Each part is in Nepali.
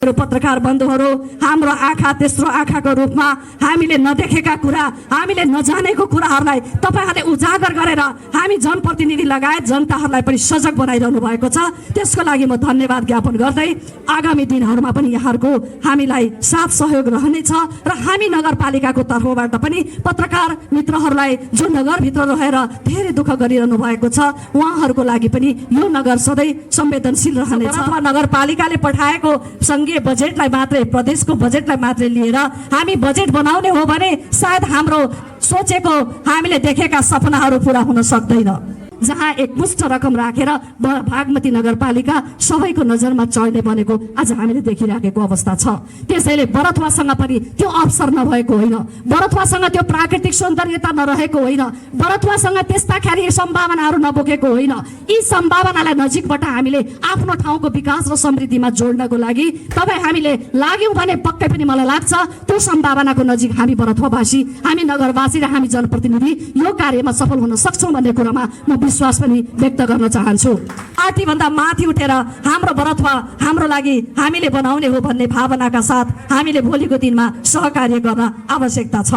साथीहरू, पत्रकार बन्धुहरू, हाम्रो आँखा तेस्रो आँखाको रूपमा हामीले नदेखेका कुरा, हामीले नजानेको कुराहरूलाई तपाईँहरूले उजागर गरेर हामी जनप्रतिनिधि लगायत जनताहरूलाई पनि सजग बनाइरहनु भएको छ। त्यसको लागि म धन्यवाद ज्ञापन गर्दै आगामी दिनहरूमा पनि यहाँहरूको हामीलाई साथ सहयोग रहनेछ र हामी नगरपालिकाको तर्फबाट पनि पत्रकार मित्रहरूलाई जो नगरभित्र रहेर धेरै दुःख गरिरहनु भएको छ उहाँहरूको लागि पनि यो नगर सधैँ संवेदनशील रहनेछ। नगरपालिकाले पठाएको सङ्घीय बजेटलाई मात्रै, प्रदेशको बजेटलाई मात्रै लिएर हामी बजेट बनाउने हो भने सायद हाम्रो सोचेको, हामीले देखेका सपनाहरू पुरा हुन सक्दैन। जहाँ एकमुष्ट रकम राखेर बागमती नगरपालिका सबैको नजरमा चढ्ने बनेको आज हामीले देखिराखेको अवस्था छ। त्यसैले बरथुवासँग पनि त्यो अवसर नभएको होइन, बरथुवासँग त्यो प्राकृतिक सौन्दर्यता नरहेको होइन, बरथुवासँग त्यस्ता खाली सम्भावनाहरू नबोकेको होइन। यी सम्भावनालाई नजिकबाट हामीले आफ्नो ठाउँको विकास र समृद्धिमा जोड्नको लागि तपाईँ हामीले लाग्यौँ भने पक्कै पनि मलाई लाग्छ त्यो सम्भावनाको नजिक हामी बरथुवावासी, हामी नगरवासी र हामी जनप्रतिनिधि यो कार्यमा सफल हुन सक्छौँ भन्ने कुरामा म विश्वास पनि व्यक्त गर्न चाहन्छु। पार्टीभन्दा माथि उठेर हाम्रो बरथुवा हाम्रो लागि हामीले बनाउने हो भन्ने भावनाका साथ हामीले भोलिको दिनमा सहकार्य गर्न आवश्यकता छ।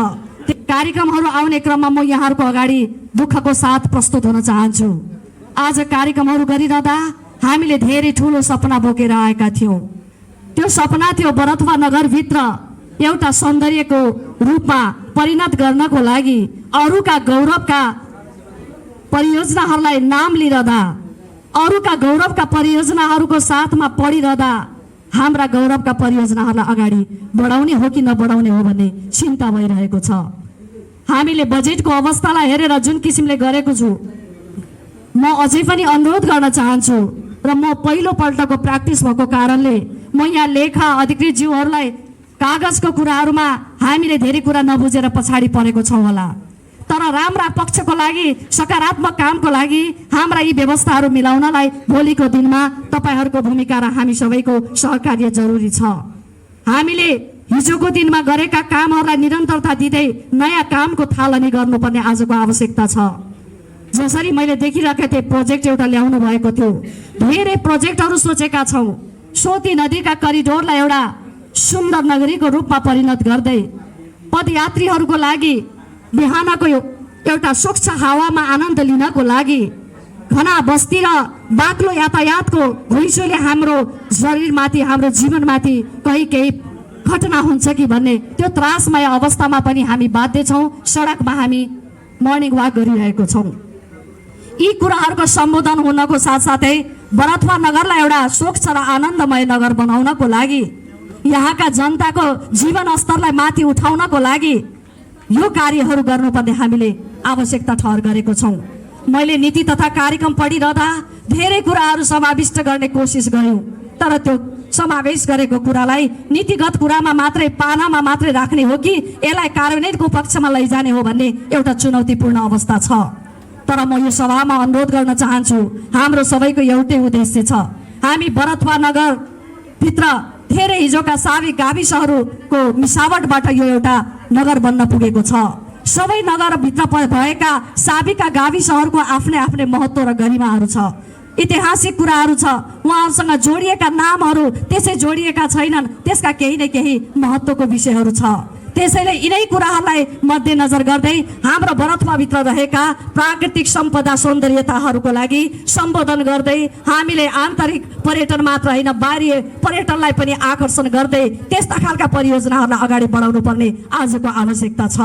कार्यक्रमहरू आउने क्रममा म यहाँहरूको अगाडि दुःखको साथ प्रस्तुत हुन चाहन्छु। आज कार्यक्रमहरू गरिरहँदा हामीले धेरै ठुलो सपना बोकेर आएका थियौँ। त्यो सपना थियो बरथुवा नगरभित्र एउटा सौन्दर्यको रूपमा परिणत गर्नको लागि अरूका गौरवका परियोजनाहरूलाई नाम लिइरहँदा, अरूका गौरवका परियोजनाहरूको साथमा पढिरहँदा हाम्रा गौरवका परियोजनाहरूलाई अगाडि बढाउने हो कि नबढाउने हो भन्ने चिन्ता भइरहेको छ। हामीले बजेटको अवस्थालाई हेरेर जुन किसिमले गरेको छु, म अझै पनि अनुरोध गर्न चाहन्छु र म पहिलोपल्टको प्र्याक्टिस भएको कारणले म यहाँ लेखा अधिकृत ज्यूहरूलाई कागजको कुराहरूमा हामीले धेरै कुरा नबुझेर पछाडि परेको छौँ होला, तर राम्रा पक्षको लागि, सकारात्मक कामको लागि हाम्रा यी व्यवस्थाहरू मिलाउनलाई भोलिको दिनमा तपाईँहरूको भूमिका र हामी सबैको सहकार्य जरुरी छ। हामीले हिजोको दिनमा गरेका कामहरूलाई निरन्तरता दिँदै नयाँ कामको थालनी गर्नुपर्ने आजको आवश्यकता छ। जसरी मैले देखिरहेको थिएँ प्रोजेक्ट एउटा ल्याउनु भएको थियो, धेरै प्रोजेक्टहरू सोचेका छौँ। सोती नदीका करिडोरलाई एउटा सुन्दर नगरीको रूपमा परिणत गर्दै पदयात्रीहरूको लागि बिहानको एउटा स्वच्छ हावामा आनन्द लिनको लागि, घना बस्ती र बाक्लो यातायातको घुइँचोले हाम्रो शरीरमाथि, हाम्रो जीवनमाथि केही घटना हुन्छ कि भन्ने त्यो त्रासमय अवस्थामा पनि हामी बाध्य छौँ। सडकमा हामी मर्निङ वाक गरिरहेको छौँ। यी कुराहरूको सम्बोधन हुनको साथसाथै बरथुवा नगरलाई एउटा स्वच्छ र आनन्दमय नगर बनाउनको लागि, यहाँका जनताको जीवन स्तरलाई माथि उठाउनको लागि यो कार्यहरू गर्नुपर्ने हामीले आवश्यकता ठहर गरेको छौँ। मैले नीति तथा कार्यक्रम पढिरहँदा धेरै कुराहरू समाविष्ट गर्ने कोसिस गऱ्यौँ, तर त्यो समावेश गरेको कुरालाई नीतिगत कुरामा मात्रै, पानामा मात्रै राख्ने हो कि यसलाई कार्यान्वयनको पक्षमा लैजाने हो भन्ने एउटा चुनौतीपूर्ण अवस्था छ। तर म यो सभामा अनुरोध गर्न चाहन्छु, हाम्रो सबैको एउटै उद्देश्य छ। हामी बरथुवा नगरभित्र धेरै हिजोका साबिक गाविसहरूको मिसावटबाट यो एउटा नगर बन्न पुगेको छ। सबै नगरभित्र भएका साबिका गाविसहरूको आफ्नै आफ्नै महत्त्व र गरिमाहरू छ, ऐतिहासिक कुराहरू छ, उहाँहरूसँग जोडिएका नामहरू त्यसै जोडिएका छैनन्, त्यसका केही न केही महत्त्वको विषयहरू छ। त्यसैले यिनै कुराहरूलाई मध्यनजर गर्दै हाम्रो बरथुवाभित्र रहेका प्राकृतिक सम्पदा सौन्दर्यताहरूको लागि सम्बोधन गर्दै हामीले आन्तरिक पर्यटन मात्र होइन, बाह्य पर्यटनलाई पनि आकर्षण गर्दै त्यस्ता खालका परियोजनाहरूलाई अगाडि बढाउनु पर्ने आजको आवश्यकता छ।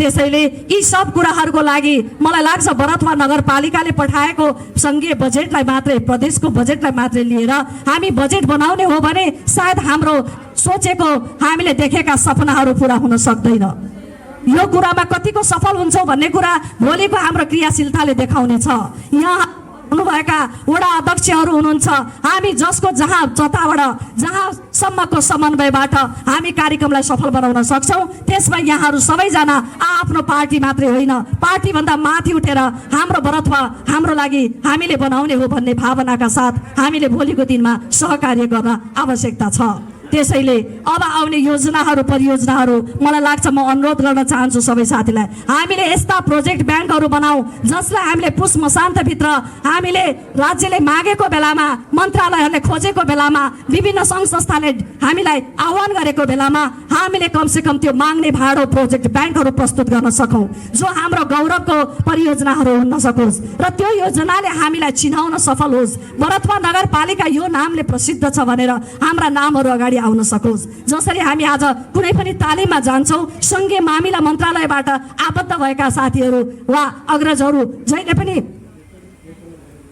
त्यसैले यी सब कुराहरूको लागि मलाई लाग्छ बरथुवा नगरपालिकाले पठाएको सङ्घीय बजेटलाई मात्रै, प्रदेशको बजेटलाई मात्रै लिएर हामी बजेट बनाउने हो भने सायद हाम्रो सोचेको, हामीले देखेका सपनाहरू पुरा हुन सक्दैन। यो कुरामा कतिको सफल हुन्छौँ भन्ने कुरा भोलिको हाम्रो क्रियाशीलताले देखाउनेछ। यहाँ हुनुभएका वडा अध्यक्षहरू हुनुहुन्छ, हामी जसको जहाँसम्मको समन्वयबाट हामी कार्यक्रमलाई सफल बनाउन सक्छौँ, त्यसमा यहाँहरू सबैजना आफ्नो पार्टी मात्रै होइन, पार्टीभन्दा माथि उठेर हाम्रो बरथुवा हाम्रो लागि हामीले बनाउने हो भन्ने भावनाका साथ हामीले भोलिको दिनमा सहकार्य गर्न आवश्यकता छ। त्यसैले अब आउने योजनाहरू परियोजनाहरू मलाई लाग्छ म अनुरोध गर्न चाहन्छु सबै साथीलाई, हामीले यस्ता प्रोजेक्ट ब्याङ्कहरू बनाऊ जसलाई हामीले पुस मसान्तभित्र हामीले राज्यले मागेको बेलामा, मन्त्रालयहरूले खोजेको बेलामा, विभिन्न सङ्घ संस्थाले हामीलाई आह्वान गरेको बेलामा हामीले कमसेकम त्यो माग्ने भाडो प्रोजेक्ट ब्याङ्कहरू प्रस्तुत गर्न सकौँ जो हाम्रो गौरवको परियोजनाहरू हुन सकोस् र त्यो योजनाले हामीलाई चिनाउन सफल होस्। बरथुवा नगरपालिका यो नामले प्रसिद्ध छ भनेर हाम्रा नामहरू अगाडि आउन सकोस्। जसरी हामी आज कुनै पनि तालिममा जान्छौँ, सङ्घीय मामिला मन्त्रालयबाट आबद्ध भएका साथीहरू वा अग्रजहरू जहिले पनि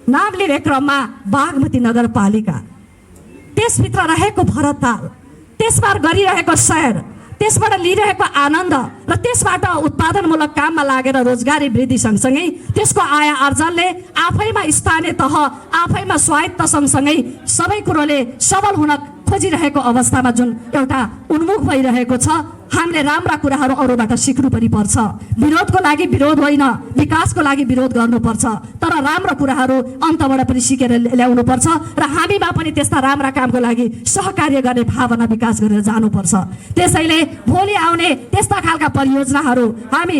नाम लिने क्रममा बागमती नगरपालिका, त्यसभित्र रहेको भरताल, त्यसबाट गरिरहेको सयर, त्यसबाट लिइरहेको आनन्द र त्यसबाट उत्पादनमूलक काममा लागेर रोजगारी वृद्धि सँगसँगै त्यसको आय आर्जनले आफैमा स्थानीय तह, आफैमा स्वायत्त सँगसँगै सबै कुरोले सबल हुन खोजिरहेको अवस्थामा जुन एउटा उन्मुख भइरहेको छ, हामीले राम्रा कुराहरू अरूबाट सिक्नु पनि पर्छ। विरोधको लागि विरोध होइन, विकासको लागि विरोध गर्नुपर्छ, तर राम्रो कुराहरू अन्तबाट पनि सिकेर ल्याउनुपर्छ र हामीमा पनि त्यस्ता राम्रा कामको लागि सहकार्य गर्ने भावना विकास गरेर जानुपर्छ। त्यसैले भोलि आउने त्यस्ता खालका परियोजनाहरू हामी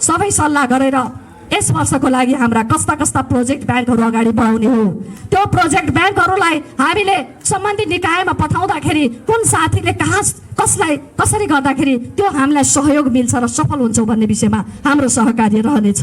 सबै सल्लाह गरेर यस वर्षको लागि हाम्रा कस्ता कस्ता प्रोजेक्ट ब्याङ्कहरू अगाडि बढाउने हो, त्यो प्रोजेक्ट ब्याङ्कहरूलाई हामीले सम्बन्धित निकायमा पठाउँदाखेरि कुन साथीले कसलाई कसरी गर्दाखेरि त्यो हामीलाई सहयोग मिल्छ र सफल हुन्छौँ भन्ने विषयमा हाम्रो सहकार्य रहनेछ।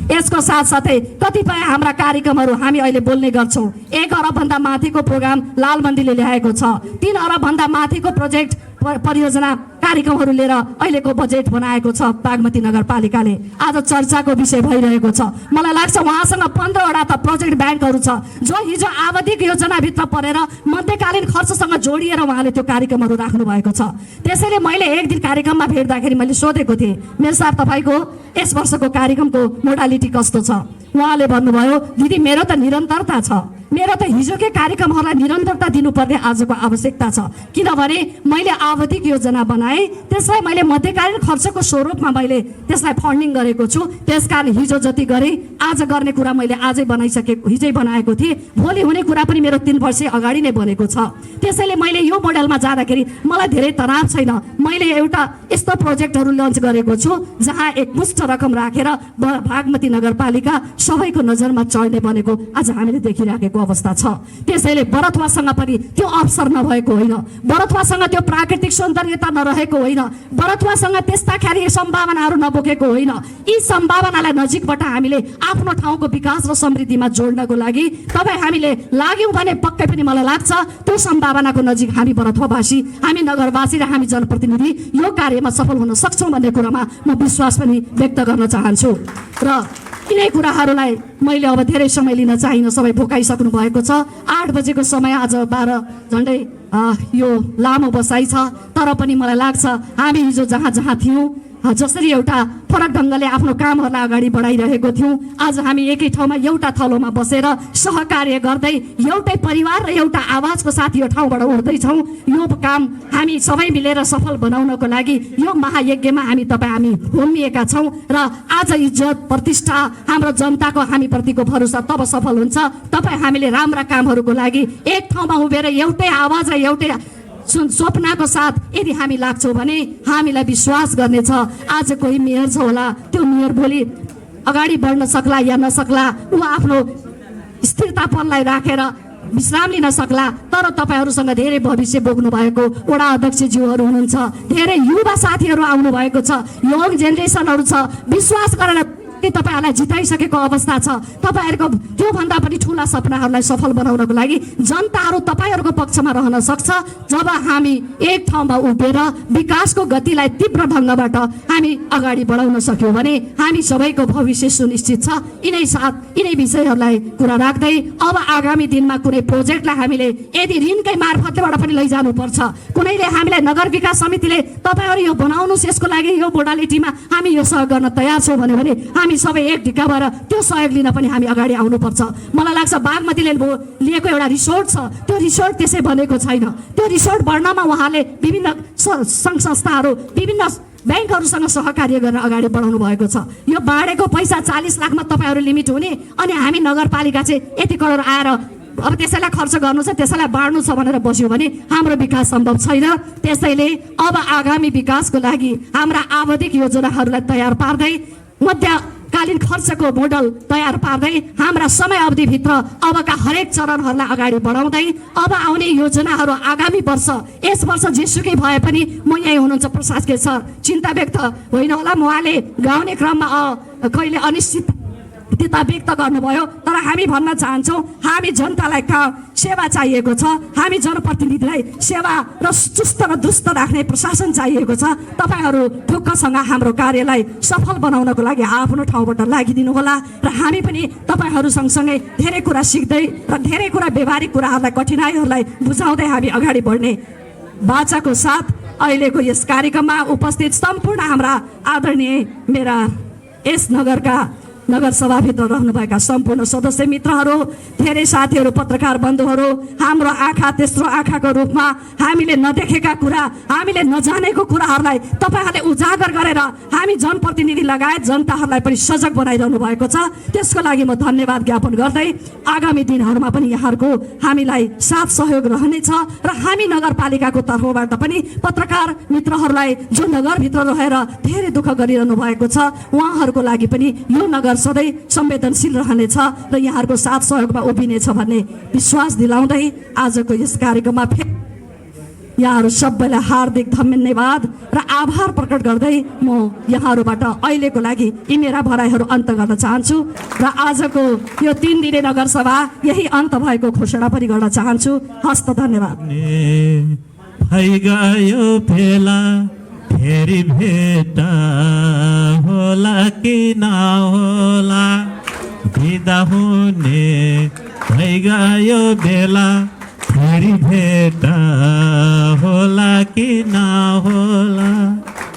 यसको साथसाथै कतिपय हाम्रा कार्यक्रमहरू हामी अहिले बोल्ने गर्छौँ। 1 अरबभन्दा माथिको प्रोग्राम लालबन्दीले ल्याएको छ, 3 अरबभन्दा माथिको प्रोजेक्ट परियोजना कार्यक्रमहरू लिएर अहिलेको बजेट बनाएको छ बागमती नगरपालिकाले। आज चर्चाको विषय भइरहेको छ। मलाई लाग्छ उहाँसँग 15वटा त प्रोजेक्ट ब्याङ्कहरू छ जो हिजो आवधिक योजनाभित्र परेर मध्यकालीन खर्चसँग जोडिएर उहाँले त्यो कार्यक्रमहरू राख्नु भएको छ। त्यसैले मैले एक दिन कार्यक्रममा भेट्दाखेरि मैले सोधेको थिएँ, मेरो साथ तपाईँको यस वर्षको कार्यक्रमको मोडालिटी कस्तो छ? उहाँले भन्नुभयो, दिदी मेरो त निरन्तरता छ, मेरो त हिजोकै कार्यक्रमहरूलाई निरन्तरता दिनुपर्ने आजको आवश्यकता छ, किनभने मैले आवधिक योजना बनाएँ, त्यसलाई मैले मध्यकालीन खर्चको स्वरूपमा मैले त्यसलाई फन्डिङ गरेको छु। त्यसकारण हिजो जति गरेँ आज गर्ने कुरा मैले आजै हिजै बनाएको थिएँ, भोलि हुने कुरा पनि मेरो 3 वर्ष अगाडि नै बनेको छ। त्यसैले मैले यो मोडलमा जाँदाखेरि मलाई धेरै तनाव छैन। मैले एउटा यस्तो प्रोजेक्टहरू लन्च गरेको छु जहाँ एकमुष्ट रकम राखेर बागमती नगरपालिका सबैको नजरमा चढ्ने बनेको आज हामीले देखिराखेको अवस्था छ। त्यसैले बरथुवासँग पनि त्यो अवसर नभएको होइन, बरथुवासँग त्यो प्राकृतिक सौन्दर्यता नरहेको होइन, बरथुवासँग त्यस्ता खालि सम्भावनाहरू नबोकेको होइन। यी सम्भावनालाई नजिकबाट हामीले आफ्नो ठाउँको विकास र समृद्धिमा जोड्नको लागि तपाईँ हामीले लाग्यौँ भने पक्कै पनि मलाई लाग्छ त्यो सम्भावनाको नजिक हामी बरथुवावासी, हामी नगरवासी र हामी जनप्रतिनिधि यो कार्यमा सफल हुन सक्छौँ भन्ने कुरामा म विश्वास पनि व्यक्त गर्न चाहन्छु। र यिनै कुराहरूलाई मैले अब धेरै समय लिन चाहिन, सबै भोकाइसक्नु भएको छ। 8 बजेको समय, आज 12 झन्डै यो लामो बसाइ छ, तर पनि मलाई लाग्छ हामी हिजो जहाँ जहाँ थियौँ, जसरी एउटा फरक ढङ्गले आफ्नो कामहरूलाई अगाडि बढाइरहेको थियौँ, आज हामी एकै ठाउँमा एउटा थलोमा बसेर सहकार्य गर्दै एउटै परिवार र एउटा आवाजको साथ यो ठाउँबाट उठ्दैछौँ। यो काम हामी सबै मिलेर सफल बनाउनको लागि यो महायज्ञमा हामी होमिएका छौँ र आज इज्जत प्रतिष्ठा हाम्रो जनताको हामीप्रतिको भरोसा तब सफल हुन्छ तपाईँ हामीले राम्रा कामहरूको लागि एक ठाउँमा उभिएर एउटै आवाज र एउटै स्वप्नको साथ यदि हामी लाग्छौँ भने हामीलाई विश्वास गर्नेछ आज कोही मेयर छ होला, त्यो मेयर भोलि अगाडि बढ्न सक्ला या नसक्ला, ऊ आफ्नो स्थिरतापनलाई राखेर विश्राम लिन सक्ला, तर तपाईँहरूसँग धेरै भविष्य बोक्नु भएको वडा अध्यक्षज्यूहरू हुनुहुन्छ, धेरै युवा साथीहरू आउनु भएको छ, यङ जेनेरेसनहरू छ। विश्वास गरेर तपाईँहरूलाई जिताइसकेको अवस्था छ। तपाईँहरूको त्योभन्दा पनि ठुला सपनाहरूलाई सफल बनाउनको लागि जनताहरू तपाईँहरूको पक्षमा रहन सक्छ जब हामी एक ठाउँमा उभिएर विकासको गतिलाई तीव्र ढङ्गबाट हामी अगाडि बढाउन सक्यौँ भने हामी सबैको भविष्य सुनिश्चित छ। यिनै विषयहरूलाई कुरा राख्दै अब आगामी दिनमा कुनै प्रोजेक्टलाई हामीले यदि ऋणकै मार्फतबाट पनि लैजानुपर्छ, कुनैले हामीलाई नगर विकास समितिले तपाईँहरू यो बनाउनुहोस्, यसको लागि यो मोडालिटीमा हामी यो सहयोग गर्न तयार छौँ भन्यो भने हामी सबै एक ढिक्का भएर त्यो सहयोग लिन पनि हामी अगाडि आउनुपर्छ। मलाई लाग्छ बागमतीले लिएको एउटा रिसोर्ट छ, त्यो रिसोर्ट त्यसै बनेको छैन। त्यो रिसोर्ट बढ्नमा उहाँले विभिन्न सङ्घ संस्थाहरू, विभिन्न ब्याङ्कहरूसँग सहकार्य गरेर अगाडि बढाउनु भएको छ। यो बाँडेको पैसा 40 लाखमा तपाईँहरू लिमिट हुने अनि हामी नगरपालिका चाहिँ यति करोड आएर अब त्यसैलाई खर्च गर्नु छ, त्यसैलाई बाँड्नु छ भनेर बस्यो भने हाम्रो विकास सम्भव छैन। त्यसैले अब आगामी विकासको लागि हाम्रा आवधिक योजनाहरूलाई तयार पार्दै मध्यकालीन खर्चको मोडल तयार पार्दै हाम्रा समय अवधिभित्र अबका हरेक चरणहरूलाई अगाडि बढाउँदै अब आउने योजनाहरू आगामी वर्ष यस वर्ष जेसुकै भए पनि म यहीँ हुनुहुन्छ प्रशासकीय सर, चिन्ता व्यक्त होइन होला। उहाँले गाउने क्रममा कहिले अनिश्चितता व्यक्त गर्नुभयो, तर हामी भन्न चाहन्छौँ हामी जनतालाई सेवा चाहिएको छ, हामी जनप्रतिनिधिलाई सेवा र चुस्त र दुरुस्त राख्ने प्रशासन चाहिएको छ। तपाईँहरू ढुक्कसँग हाम्रो कार्यलाई सफल बनाउनको लागि आफ्नो ठाउँबाट लागिदिनु होला र हामी पनि तपाईँहरू सँगसँगै धेरै कुरा सिक्दै र धेरै कुरा व्यवहारिक कुराहरूलाई कठिनाइहरूलाई बुझाउँदै हामी अगाडि बढ्ने बाचाको साथ अहिलेको यस कार्यक्रममा उपस्थित सम्पूर्ण हाम्रा आदरणीय मेरा यस नगरका नगरसभाभित्र रहनुभएका सम्पूर्ण सदस्य मित्रहरू, धेरै साथीहरू, पत्रकार बन्धुहरू, हाम्रो आँखा तेस्रो आँखाको रूपमा हामीले नदेखेका कुरा, हामीले नजानेको कुराहरूलाई तपाईँहरूले उजागर गरेर हामी जनप्रतिनिधि लगायत जनताहरूलाई पनि सजग बनाइरहनु भएको छ। त्यसको लागि म धन्यवाद ज्ञापन गर्दै आगामी दिनहरूमा पनि यहाँहरूको हामीलाई साथ सहयोग रहनेछ र हामी नगरपालिकाको तर्फबाट पनि पत्रकार मित्रहरूलाई जो नगरभित्र रहेर धेरै दुःख गरिरहनु भएको छ उहाँहरूको लागि पनि यो नगर सधैँ संवेदनशील रहनेछ र यहाँहरूको साथ सहयोगमा उभिनेछ भन्ने विश्वास दिलाउँदै आजको यस कार्यक्रममा यहाँहरू सबैलाई हार्दिक धन्यवाद र आभार प्रकट गर्दै म यहाँहरूबाट अहिलेको लागि यी मेरा भनाइहरू अन्त गर्न चाहन्छु र आजको यो 3 दिने नगरसभा यही अन्त भएको घोषणा पनि गर्न चाहन्छु। हस्त धन्यवाद। फेरि भेट होला कि नहोला, बिदा हुने भइगयो बेला, फेरि भेट होला कि नहोला।